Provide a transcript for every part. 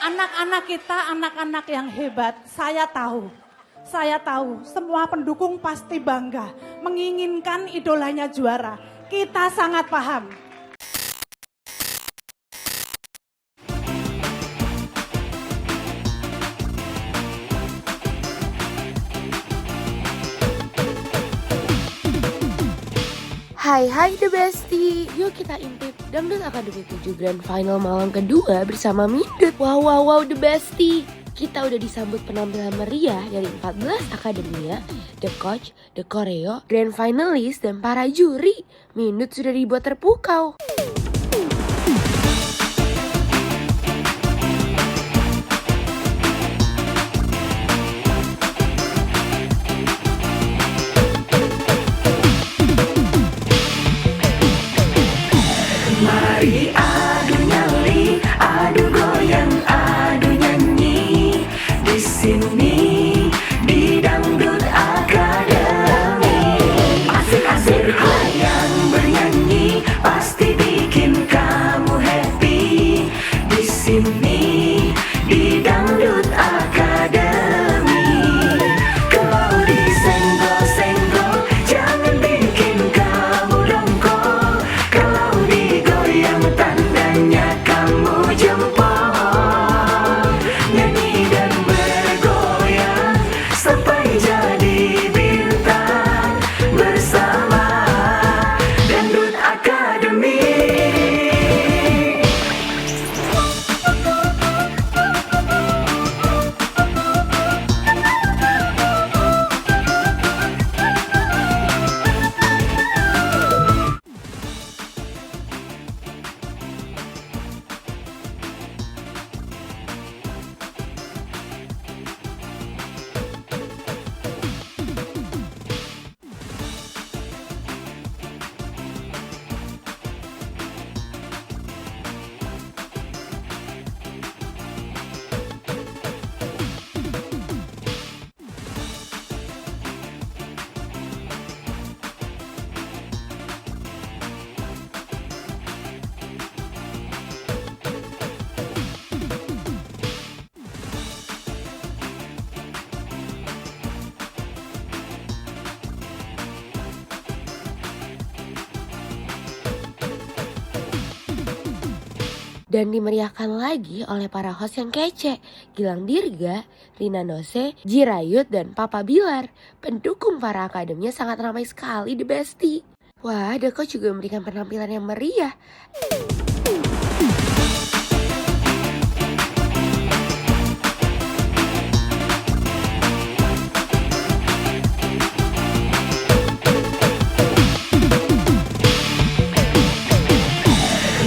Anak-anak kita, anak-anak yang hebat, saya tahu. Saya tahu, semua pendukung pasti bangga, menginginkan idolanya juara. Kita sangat paham. Hai The Bestie, yuk kita intip Dangdut Akademi 7 Grand Final malam kedua bersama Mindut. Wow The Bestie, kita udah disambut penampilan meriah dari 14 akademia, The Coach, The Choreo, Grand Finalist, dan para juri. Mindut sudah dibuat terpukau. Mari adu nyali, adu goyang, adu nyanyi di sini di Dangdut Akademi. Asik-asik goyang bernyanyi pasti bikin kamu happy di sini di Dangdut Akademi. Kalau disenggol-senggol jangan bikin kamu dongkol. Kalau digoyang tandanya kamu jempol. Nyanyi dan bergoyang sampai jadi bintang bersama Dangdut Akademi. Dan dimeriahkan lagi oleh para host yang kece, Gilang Dirga, Rina Nose, Jirayut, dan Papa Bilar. Pendukung para akademinya sangat ramai sekali The Bestie. Wah, The Coach juga memberikan penampilan yang meriah.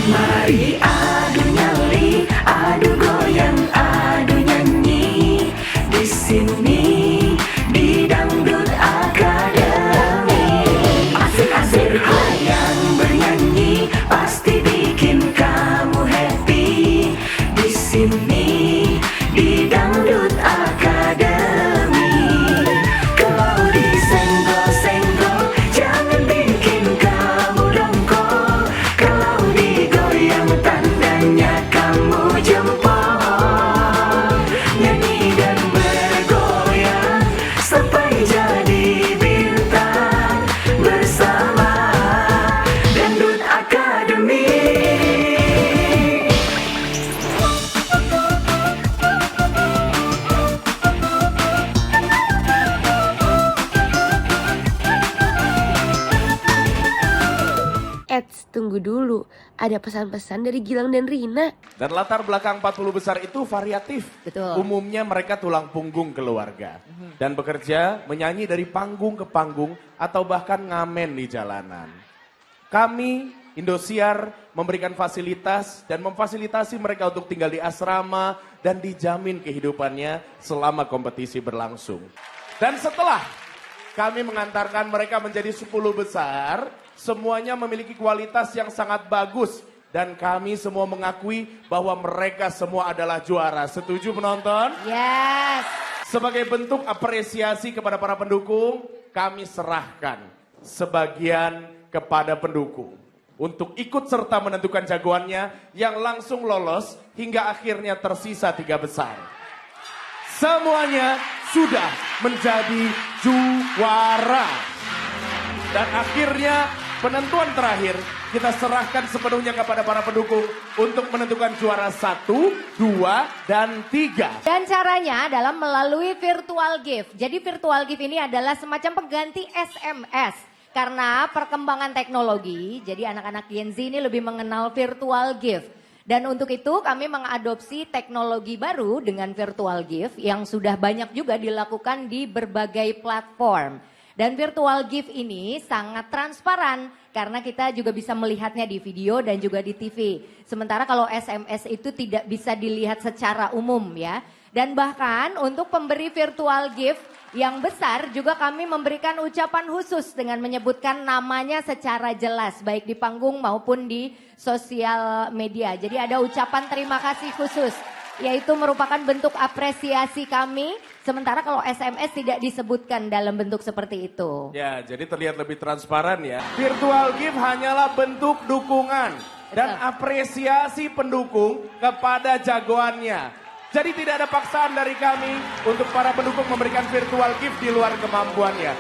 Mari adu nyali, adu goyang, adu nyanyi di sini di Dangdut Akademi. Asik-asik goyang bernyanyi pasti bikin kamu happy di sini di Dangdut Akademi. Kalau disenggol-senggol jangan bikin kamu dongkol. Kalau digoyang tandanya kamu jempol. Nyanyi dan bergoyang sampai jadi bintang bersama Dangdut Akademi. Eits, tunggu dulu. Ada pesan-pesan dari Gilang dan Rina. Dan latar belakang 40 besar itu variatif. Betul. Umumnya mereka tulang punggung keluarga. Dan bekerja menyanyi dari panggung ke panggung atau bahkan ngamen di jalanan. Kami, Indosiar, memberikan fasilitas dan memfasilitasi mereka untuk tinggal di asrama dan dijamin kehidupannya selama kompetisi berlangsung. Dan setelah kami mengantarkan mereka menjadi 10 besar, semuanya memiliki kualitas yang sangat bagus. Dan kami semua mengakui bahwa mereka semua adalah juara. Setuju penonton? Yes. Sebagai bentuk apresiasi kepada para pendukung, kami serahkan sebagian kepada pendukung. untuk ikut serta menentukan jagoannya yang langsung lolos hingga akhirnya tersisa 3 besar. Semuanya sudah menjadi juara. Dan akhirnya penentuan terakhir kita serahkan sepenuhnya kepada para pendukung untuk menentukan juara 1, 2, dan 3. Dan caranya adalah melalui virtual gift. Jadi virtual gift ini adalah semacam pengganti SMS. Karena perkembangan teknologi, jadi anak-anak Gen Z ini lebih mengenal virtual gift. Dan untuk itu kami mengadopsi teknologi baru dengan virtual gift yang sudah banyak juga dilakukan di berbagai platform. Dan virtual gift ini sangat transparan karena kita juga bisa melihatnya di video dan juga di TV. Sementara kalau SMS itu tidak bisa dilihat secara umum ya. Dan bahkan untuk pemberi virtual gift yang besar juga kami memberikan ucapan khusus dengan menyebutkan namanya secara jelas baik di panggung maupun di sosial media. Jadi ada ucapan terima kasih khusus yaitu merupakan bentuk apresiasi kami. Sementara kalau SMS tidak disebutkan dalam bentuk seperti itu. Ya, jadi terlihat lebih transparan ya. Virtual gift hanyalah bentuk dukungan dan apresiasi pendukung kepada jagoannya. Jadi tidak ada paksaan dari kami untuk para pendukung memberikan virtual gift di luar kemampuannya.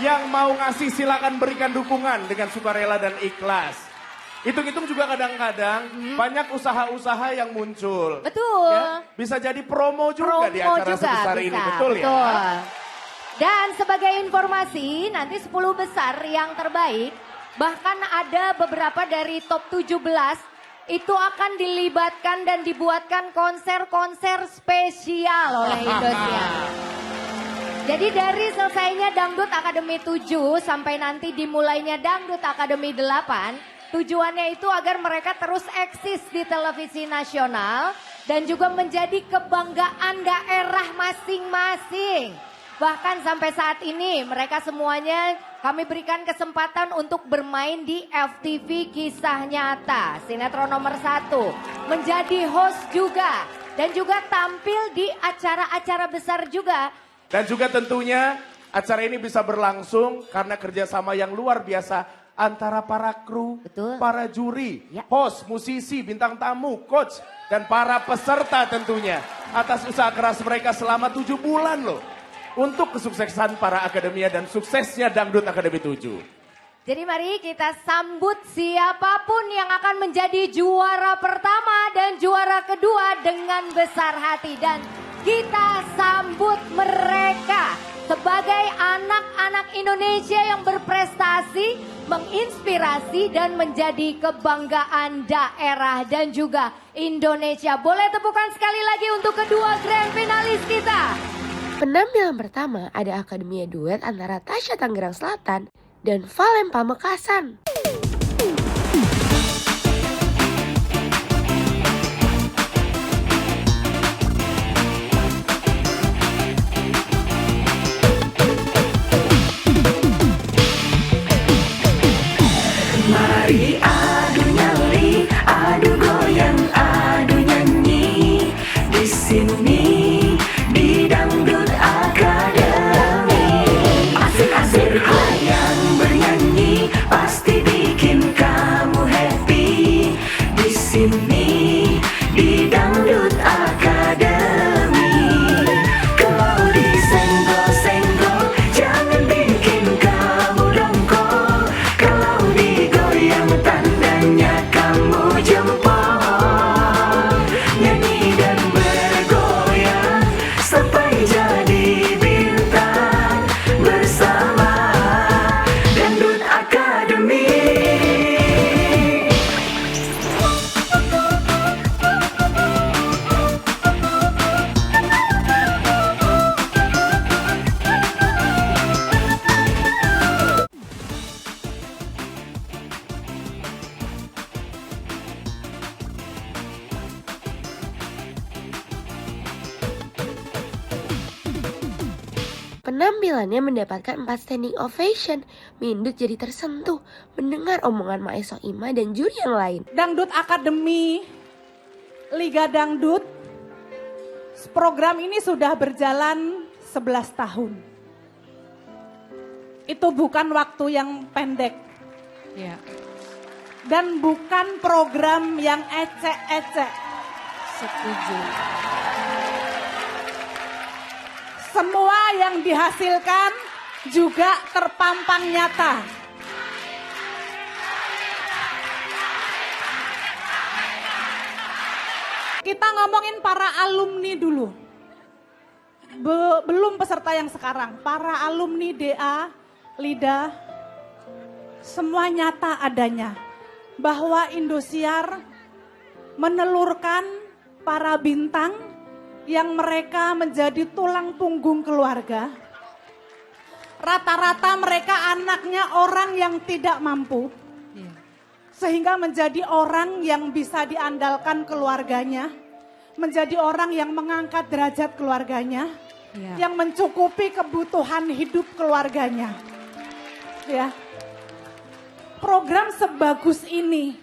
Yang mau ngasih silakan berikan dukungan dengan sukarela dan ikhlas. Hitung-hitung juga kadang-kadang banyak usaha-usaha yang muncul. Betul. Ya, bisa jadi promo juga di acara sebesar ini, betul ya? Dan sebagai informasi, nanti 10 besar yang terbaik, bahkan ada beberapa dari top 17 itu akan dilibatkan dan dibuatkan konser-konser spesial oleh Indosiar. Jadi dari selesainya Dangdut Akademi 7 sampai nanti dimulainya Dangdut Akademi 8, tujuannya itu agar mereka terus eksis di televisi nasional dan juga menjadi kebanggaan daerah masing-masing. Bahkan sampai saat ini mereka semuanya kami berikan kesempatan untuk bermain di FTV Kisah Nyata, sinetron nomor 1. Menjadi host juga dan juga tampil di acara-acara besar juga. Dan juga tentunya acara ini bisa berlangsung karena kerjasama yang luar biasa antara para kru, Betul. para juri, Ya. host, musisi, bintang tamu, coach, dan para peserta tentunya. Atas usaha keras mereka selama 7 bulan loh. Untuk kesuksesan para akademia dan suksesnya Dangdut Akademi 7. Jadi mari kita sambut siapapun yang akan menjadi juara pertama dan juara kedua dengan besar hati. Dan kita sambut mereka sebagai anak-anak Indonesia yang berprestasi, menginspirasi dan menjadi kebanggaan daerah dan juga Indonesia. Boleh tepukan sekali lagi untuk kedua grand finalis kita. Penampilan pertama ada Akademia Duet antara Tasya Tangerang Selatan dan Valen Pamekasan. Mari adu nyali, adu goyang, adu nyanyi di sini di Dangdut Akademi. Asik-asik goyang bernyanyi pasti bikin kamu happy di sini di Dangdut Akademi. Kalau disenggol-senggol jangan bikin kamu dongkol. Kalau digoyang tandanya kamu jempol. Nyanyi dan bergoyang sampai jadi bintang bersama Dangdut Akademi. Penampilannya mendapatkan 4 standing ovation. Mindut jadi tersentuh mendengar omongan Maeso Ima dan juri yang lain. Dangdut Akademi, Liga Dangdut, program ini sudah berjalan 11 tahun. Itu bukan waktu yang pendek. Ya. dan bukan program yang ecek-ecek. Setuju. Semua yang dihasilkan juga terpampang nyata. Kita ngomongin para alumni dulu. Belum peserta yang sekarang. Para alumni DA, LIDA, semua nyata adanya. Bahwa Indosiar menelurkan para bintang yang mereka menjadi tulang punggung keluarga. Rata-rata mereka anaknya orang yang tidak mampu. Sehingga menjadi orang yang bisa diandalkan keluarganya. Menjadi orang yang mengangkat derajat keluarganya. Yang mencukupi kebutuhan hidup keluarganya. Ya. Program sebagus ini,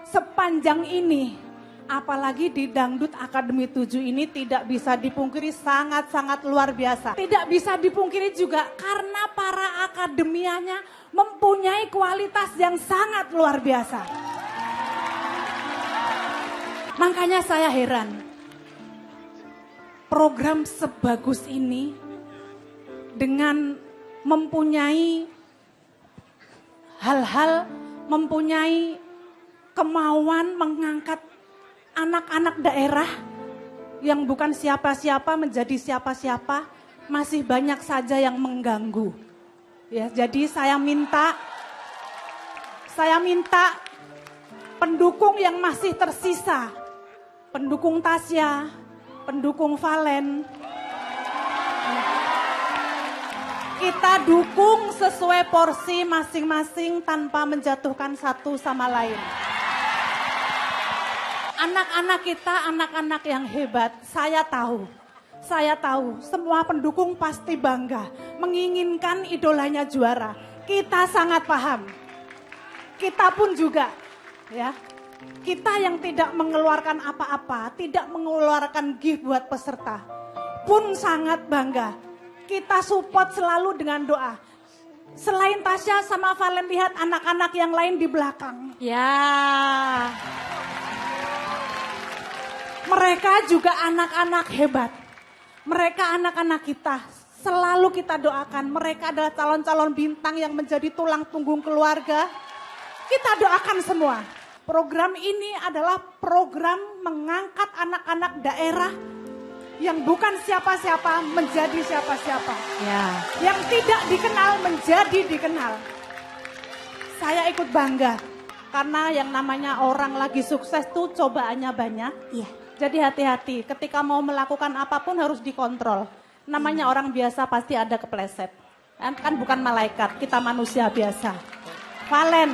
sepanjang ini, apalagi di Dangdut Akademi 7 ini tidak bisa dipungkiri sangat-sangat luar biasa. Tidak bisa dipungkiri juga karena para akademianya mempunyai kualitas yang sangat luar biasa. Makanya saya heran, program sebagus ini dengan mempunyai hal-hal, mempunyai kemauan mengangkat anak-anak daerah yang bukan siapa-siapa menjadi siapa-siapa, masih banyak saja yang mengganggu. Ya, jadi saya minta pendukung yang masih tersisa, pendukung Tasya, pendukung Valen, kita dukung sesuai porsi masing-masing tanpa menjatuhkan satu sama lain. Anak-anak kita, anak-anak yang hebat, saya tahu, semua pendukung pasti bangga, menginginkan idolanya juara. Kita sangat paham, kita pun juga, ya. Kita yang tidak mengeluarkan apa-apa, tidak mengeluarkan gift buat peserta, pun sangat bangga. Kita support selalu dengan doa. Selain Tasya sama Valen, lihat anak-anak yang lain di belakang. Ya. Mereka juga anak-anak hebat. Mereka anak-anak kita. Selalu kita doakan. Mereka adalah calon-calon bintang yang menjadi tulang punggung keluarga. Kita doakan semua. Program ini adalah program mengangkat anak-anak daerah yang bukan siapa-siapa menjadi siapa-siapa. Ya. Yang tidak dikenal menjadi dikenal. Saya ikut bangga. Karena yang namanya orang lagi sukses tuh cobaannya banyak. Iya. Jadi hati-hati, ketika mau melakukan apapun harus dikontrol. Namanya orang biasa pasti ada kepleset. Kan bukan malaikat, kita manusia biasa. Valen,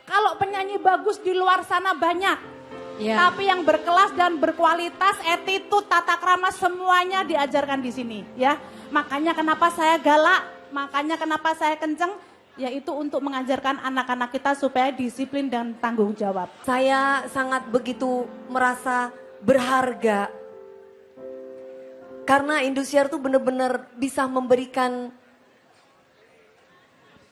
kalau penyanyi bagus di luar sana banyak. Ya. Tapi yang berkelas dan berkualitas, attitude, tata krama semuanya diajarkan di sini, ya. Makanya kenapa saya galak, makanya kenapa saya kenceng, yaitu untuk mengajarkan anak-anak kita supaya disiplin dan tanggung jawab. Saya sangat begitu merasa berharga karena Indosiar tuh benar-benar bisa memberikan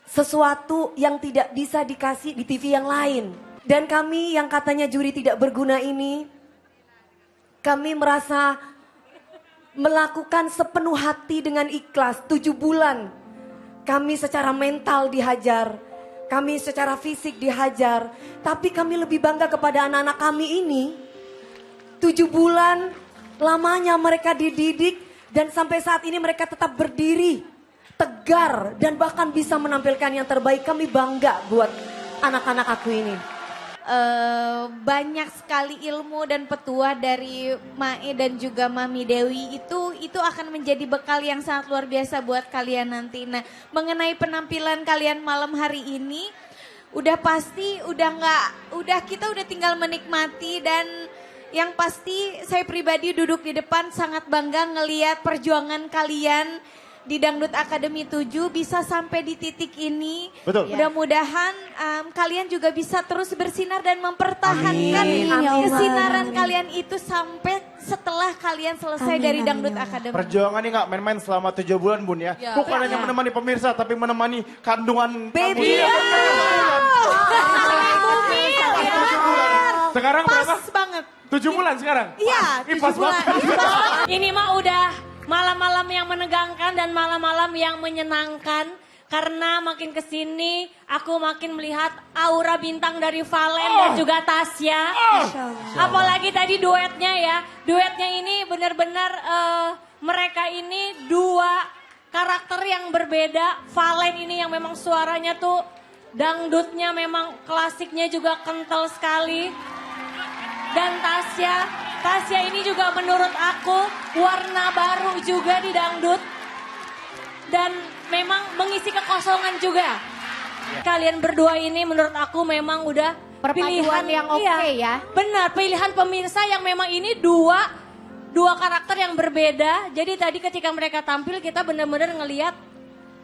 sesuatu yang tidak bisa dikasih di TV yang lain. Dan kami yang katanya juri tidak berguna ini, kami merasa melakukan sepenuh hati dengan ikhlas. 7 bulan kami secara mental dihajar, kami secara fisik dihajar, tapi kami lebih bangga kepada anak-anak kami ini. 7 bulan lamanya mereka dididik dan sampai saat ini mereka tetap berdiri, tegar dan bahkan bisa menampilkan yang terbaik. Kami bangga buat anak-anak aku ini. Banyak sekali ilmu dan petuah dari Mae dan juga Mami Dewi itu akan menjadi bekal yang sangat luar biasa buat kalian nanti. Nah, mengenai penampilan kalian malam hari ini udah pasti kita udah tinggal menikmati, dan yang pasti saya pribadi duduk di depan sangat bangga ngelihat perjuangan kalian di Dangdut Akademi 7 bisa sampai di titik ini. Betul. Mudah-mudahan kalian juga bisa terus bersinar dan mempertahankan kesinaran kalian itu sampai setelah kalian selesai dari Dangdut Akademi. Perjuangan ini gak main-main selama 7 bulan Bun ya. Bukan hanya menemani pemirsa tapi menemani kandungan baby. kamu. Sekarang Pas berapa? banget. 7 bulan sekarang? Iya, Ih, 7 pas bulan. banget. Ini mah udah malam-malam yang menegangkan dan malam-malam yang menyenangkan. Karena makin kesini aku makin melihat aura bintang dari Valen dan juga Tasya. Apalagi tadi duetnya ya. Duetnya ini benar-benar mereka ini dua karakter yang berbeda. Valen ini yang memang suaranya tuh dangdutnya memang klasiknya juga kental sekali. Dan Tasya ini juga menurut aku warna baru juga di dangdut. Dan memang mengisi kekosongan juga. Kalian berdua ini menurut aku memang udah Perpaduan yang oke ya. Benar, pilihan pemirsa yang memang ini dua karakter yang berbeda. Jadi tadi ketika mereka tampil kita benar-benar ngelihat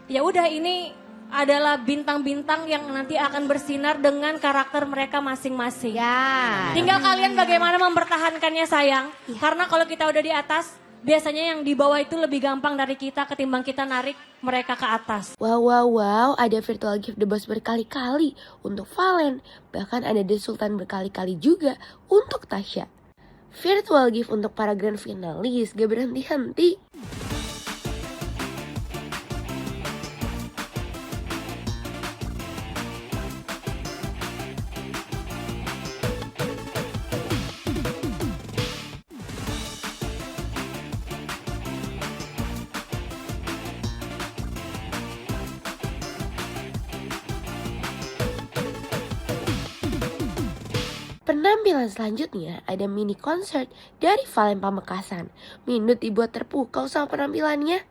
ya udah ini adalah bintang-bintang yang nanti akan bersinar dengan karakter mereka masing-masing. Ya. Tinggal kalian bagaimana mempertahankannya sayang. Karena kalau kita udah di atas, biasanya yang di bawah itu lebih gampang dari kita ketimbang kita narik mereka ke atas. Wow, ada virtual gift The Boss berkali-kali untuk Valen. Bahkan ada The Sultan berkali-kali juga untuk Tasya. Virtual gift untuk para grand finalis gak berhenti-henti. Penampilan selanjutnya ada mini concert dari Valen Pamekasan. Mindut dibuat terpukau sama penampilannya.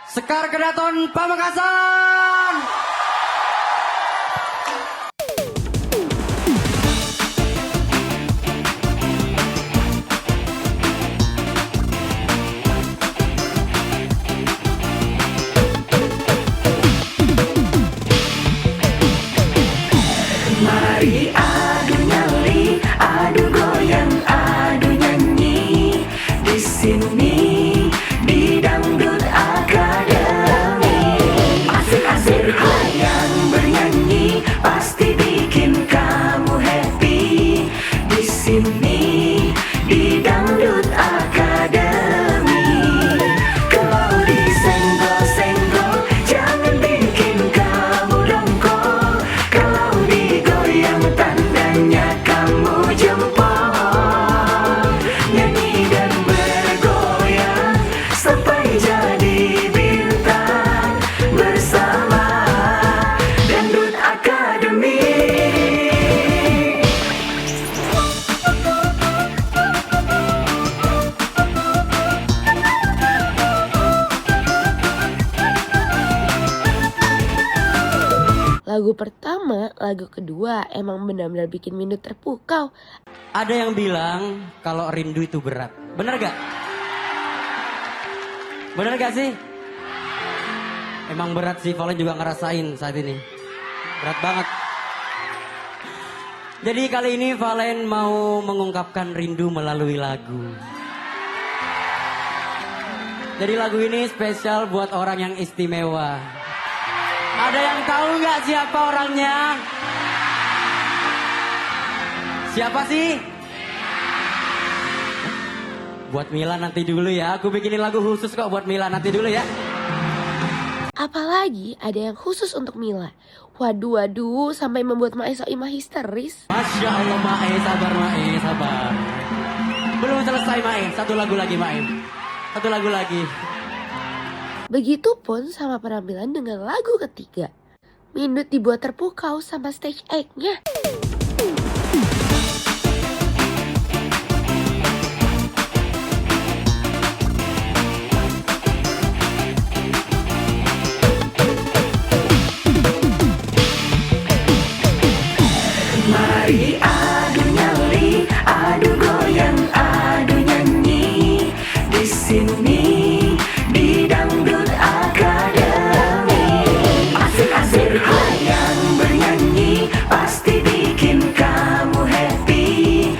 Sekar Kedaton Pamekasan. Mari adu nyali, adu goyang, adu nyanyi di sini di Dangdut Academy. Asik-asik goyang bernyanyi pasti bikin kamu happy di sini di Dangdut Academy. Kalau disenggol-senggol jangan bikin kamu dongkol. Kalau digoyang tandanya kamu jempol. Nyanyi dan bergoyang sampai jadi bintang bersama Dangdut Academy. Lagu pertama, lagu kedua emang benar-benar bikin Mindut terpukau. Ada yang bilang kalau rindu itu berat. Bener gak? Bener gak sih? Emang berat sih, Valen juga ngerasain saat ini. Berat banget. Jadi kali ini Valen mau mengungkapkan rindu melalui lagu. Jadi lagu ini spesial buat orang yang istimewa. Ada yang tahu nggak siapa orangnya? Siapa sih? Buat Mila nanti dulu ya. Aku bikinin lagu khusus kok buat Mila nanti dulu ya. Apalagi ada yang khusus untuk Mila. Waduh, sampai membuat Mae Soimah histeris. Masya Allah Mae, sabar Mae, sabar. Belum selesai Mae, satu lagu lagi Mae. Satu lagu lagi. Begitupun sama penampilan dengan lagu ketiga. Mindut dibuat terpukau sama stage act-nya. Mari adu nyali, adu goyang, adu nyanyi di sini di Dangdut Academy. Asik-asik goyang bernyanyi pasti bikin kamu happy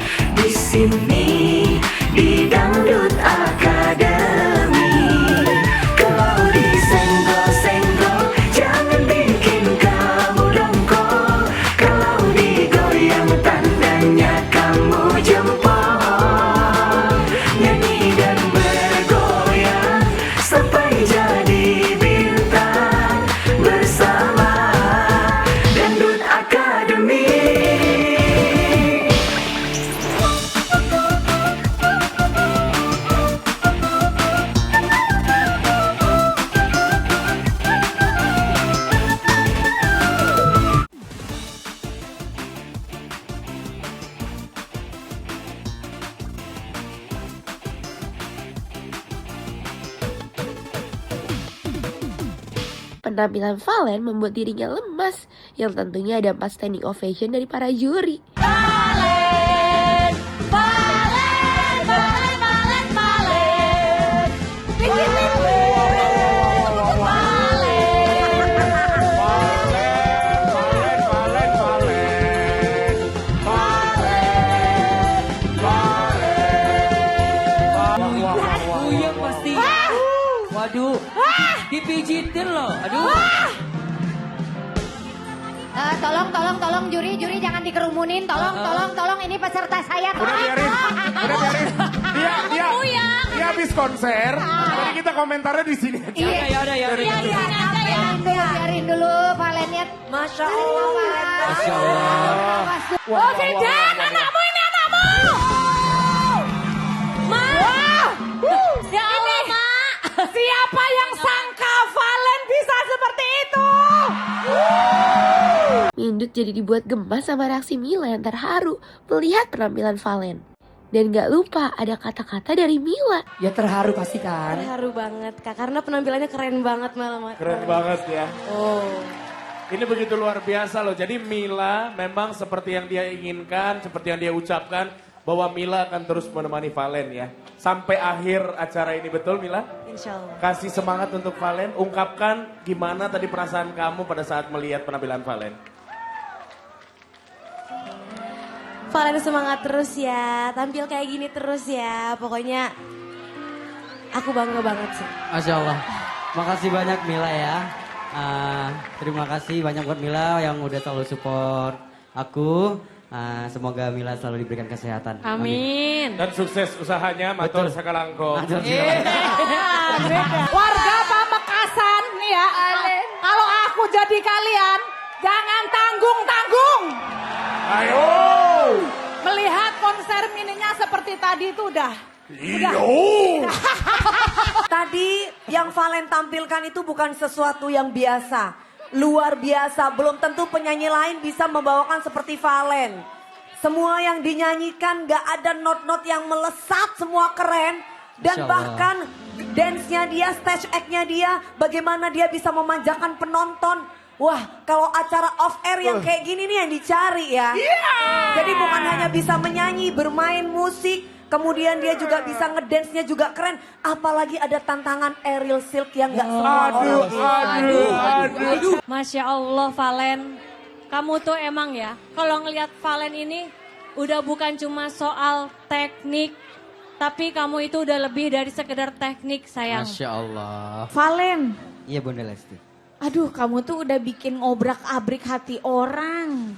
Penampilan Valen membuat dirinya lemas, yang tentunya ada 4 standing ovation dari para juri. Puyeng pasti. Waduh, dipijitin loh. Aduh. Tolong juri jangan dikerumunin. Tolong ini peserta saya. Udah biarin. Dia habis konser. Jadi kita komentarnya di sini aja. Ya udah. Biarin dulu Valennya. Masya Allah, Valen. Masya Allah. Oke, Dan, anakmu ini anakmu. Ya Allah, Mak. Siapa yang sangka Valen bisa seperti itu? Mindut jadi dibuat gemas sama reaksi Mila yang terharu melihat penampilan Valen. Dan gak lupa ada kata-kata dari Mila. Ya terharu pasti kan. Terharu banget Kak, karena penampilannya keren banget malam. Keren banget ya. Ini begitu luar biasa loh. Jadi Mila memang seperti yang dia inginkan, seperti yang dia ucapkan, bahwa Mila akan terus menemani Valen ya. Sampai akhir acara ini, betul Mila? Insya Allah. Kasih semangat untuk Valen, ungkapkan gimana tadi perasaan kamu pada saat melihat penampilan Valen. Valen semangat terus ya, tampil kayak gini terus ya. Pokoknya aku bangga banget sih. Masya Allah. Makasih banyak Mila ya. Terima kasih banyak buat Mila yang udah selalu support aku. Semoga Mila selalu diberikan kesehatan. Amin. Dan sukses usahanya, matur sakalangkong. Warga Pamekasan nih ya. Kalau aku jadi kalian, jangan tanggung-tanggung. Ayo! Melihat konser mininya seperti tadi itu udah. Tadi yang Valen tampilkan itu bukan sesuatu yang biasa. Luar biasa, belum tentu penyanyi lain bisa membawakan seperti Valen. Semua yang dinyanyikan gak ada not-not yang melesat, semua keren. Dan Insya Allah. bahkan dance-nya dia, stage act-nya dia, bagaimana dia bisa memanjakan penonton. Wah, kalau acara off air yang kayak gini nih yang dicari ya. Jadi bukan hanya bisa menyanyi, bermain musik, kemudian dia juga bisa ngedance-nya juga keren. Apalagi ada tantangan aerial silk yang gak semua orang bisa. Masya Allah Valen, kamu tuh emang ya, kalau ngelihat Valen ini udah bukan cuma soal teknik, tapi kamu itu udah lebih dari sekedar teknik sayang. Masya Allah. Valen, Iya Bunda Lesti. aduh kamu tuh udah bikin ngobrak-abrik hati orang.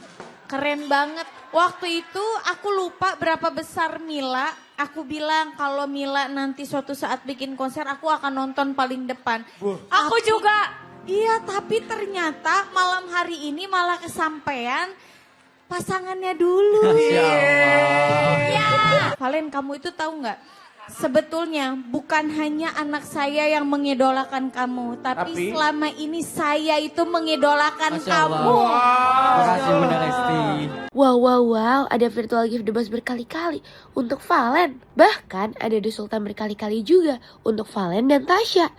Keren banget. Waktu itu aku lupa berapa besar Mila. Aku bilang kalau Mila nanti suatu saat bikin konser aku akan nonton paling depan. Aku juga. Iya, tapi ternyata malam hari ini malah kesampean pasangannya dulu. Masya Allah. Ya. Valen, kamu itu tahu nggak? Sebetulnya bukan hanya anak saya yang mengidolakan kamu, tapi selama ini saya itu mengidolakan Masya kamu. Allah. Terima kasih Bunda Lesti. Wow, ada virtual gift The Boss berkali-kali untuk Valen. Bahkan ada The Sultan berkali-kali juga untuk Valen dan Tasya.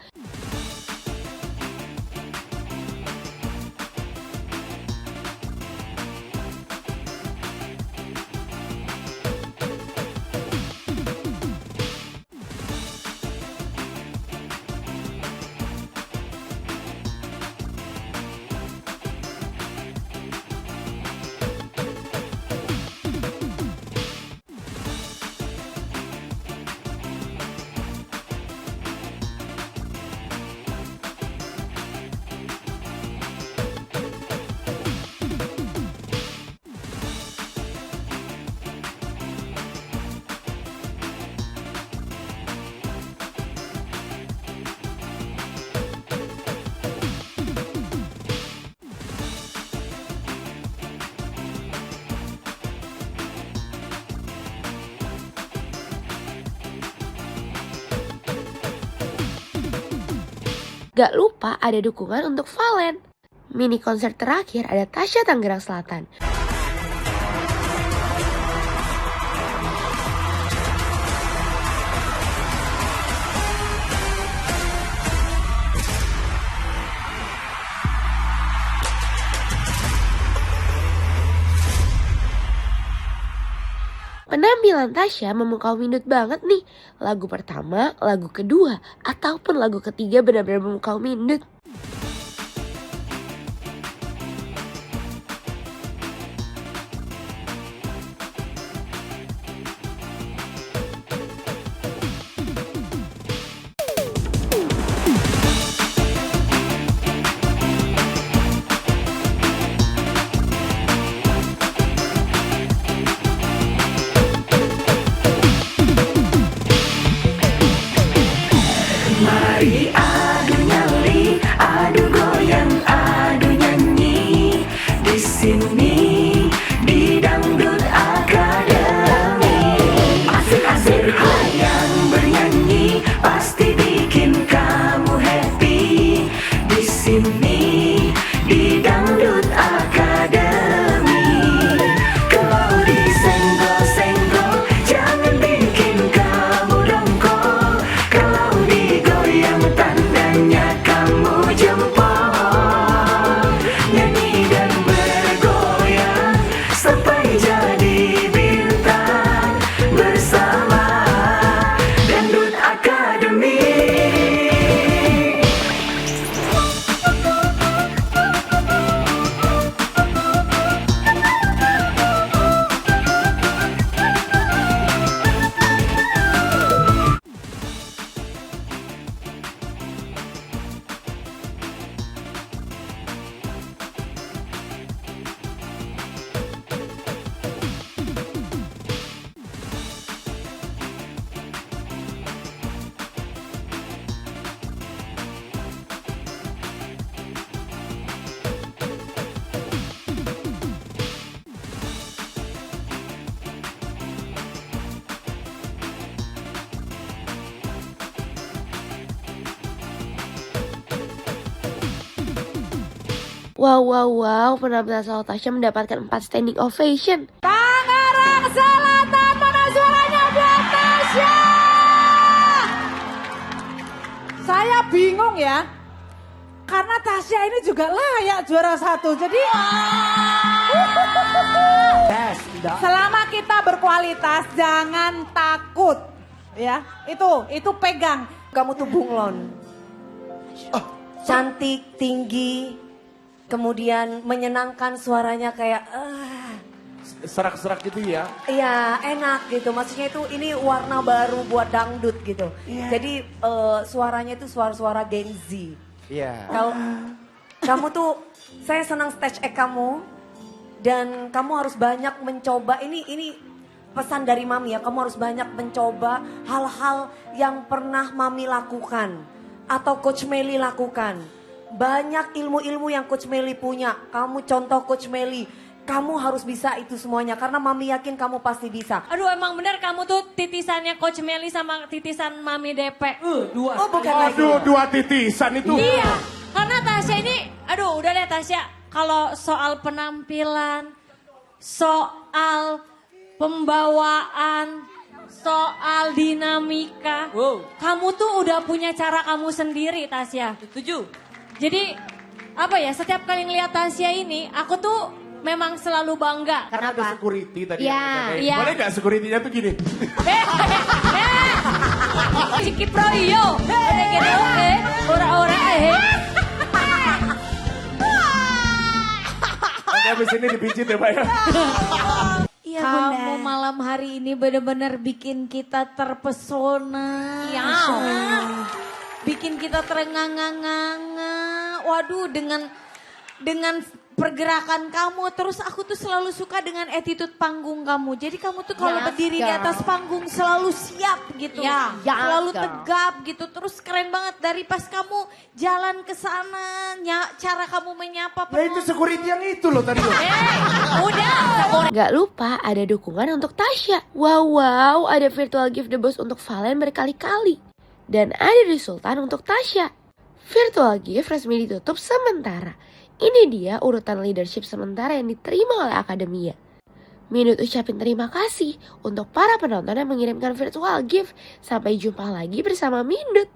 Gak lupa ada dukungan untuk Valen. Mini konser terakhir ada Tasya Tangerang Selatan. Penampilan Tasya memukau Mindut banget nih. Lagu pertama, lagu kedua, ataupun lagu ketiga benar-benar memukau Mindut. Mari adu nyali, adu goyang, adu nyanyi. Di sini di Dangdut Academy. Asik-asik yang bernyanyi pasti bikin kamu happy. Di sini di Dangdut Academy. Kalau disenggol-senggol jangan bikin kamu dongkol. Kalau digoyang tandanya kamu jempol. Nyanyi dan bergoyang sampai jadi bintang bersama Dangdut Academy. Wow, penampilan solo Tasya mendapatkan 4 standing ovation. Tangerang Selatan, mana suaranya buat Tasya? Saya bingung ya, karena Tasya ini juga layak juara 1. Jadi selama kita berkualitas jangan takut, ya. Itu pegang. Kamu tuh bunglon. Cantik, tinggi, kemudian menyenangkan suaranya kayak Serak-serak gitu ya. iya enak gitu. Maksudnya itu ini warna baru buat dangdut gitu. Jadi suaranya itu suara-suara Gen Z. Iya. Kalau kamu tuh saya senang stage act kamu dan kamu harus banyak mencoba ini pesan dari Mami ya. Kamu harus banyak mencoba hal-hal yang pernah Mami lakukan atau Coach Meli lakukan. Banyak ilmu-ilmu yang Coach Meli punya. Kamu contoh Coach Meli. Kamu harus bisa itu semuanya karena Mami yakin kamu pasti bisa. Aduh emang bener kamu tuh titisannya Coach Meli sama titisan Mami DP. Oh bukan lagi. Aduh, 2 titisan itu. Iya, karena Tasya ini, aduh udah deh Tasya. Kalau soal penampilan, soal pembawaan, soal dinamika. Kamu tuh udah punya cara kamu sendiri Tasya. Setuju. Jadi apa ya, setiap kali ngeliat Tasya ini, aku tuh memang selalu bangga. Karena ada security tadi. Iya, yang kita iya. Boleh gak security-nya tuh gini? Ciki Proyo, udah gitu, ora-ora Nanti habis ini dipijit ya Pak ya. Iya Kamu malam hari ini benar-benar bikin kita terpesona. Iya. Bikin kita terengah-nganga. Waduh dengan pergerakan kamu. Terus aku tuh selalu suka dengan attitude panggung kamu. Jadi kamu tuh kalau berdiri di atas panggung selalu siap gitu. Selalu tegap gitu. Terus keren banget dari pas kamu jalan ke sana. Cara kamu menyapa Ya itu security yang itu loh tadi loh. Gak lupa ada dukungan untuk Tasya. Wow, ada virtual gift the boss untuk Valen berkali-kali. Dan ada di Sultan untuk Tasya. Virtual gift resmi ditutup sementara. Ini dia urutan leadership sementara yang diterima oleh Akademia. Mindut ucapin terima kasih untuk para penonton yang mengirimkan virtual gift. Sampai jumpa lagi bersama Mindut.